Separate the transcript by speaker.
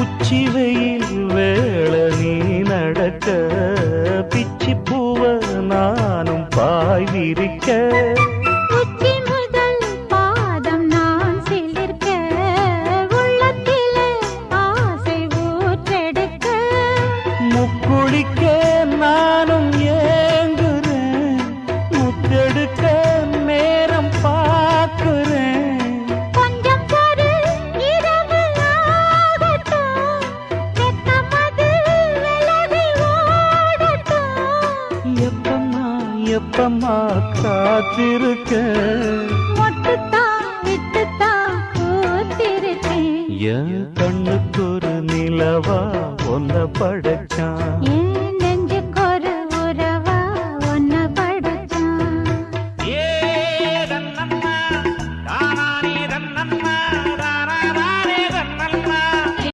Speaker 1: உச்சி வெயில் வேள நீ நடக்க பிச்சி பூவ நானும் பாய் விரிக்க
Speaker 2: உச்சி முதல் பாதம் நான் சிலிர்க்க உள்ளத்திலே ஆசை ஊற்றெடுக்க
Speaker 1: முக்குளிக்க நானும் ஏங்குறேன் முத்தெடுக்க நேரம் பார்க்கிறேன்
Speaker 2: கொஞ்சம் பொறு இரவு ஆகட்டும் வெக்கமது விலகி ஓடட்டும்
Speaker 1: எப்பம்மா எப்பம்மா காத்திருக்க
Speaker 2: மொட்டுத்தான் விட்டுத்தான் கூத்திருக்கேன்
Speaker 1: என் கண்ணுக்கு ஒரு நிலவா ஒன்ன படைச்சான்
Speaker 2: ஏன்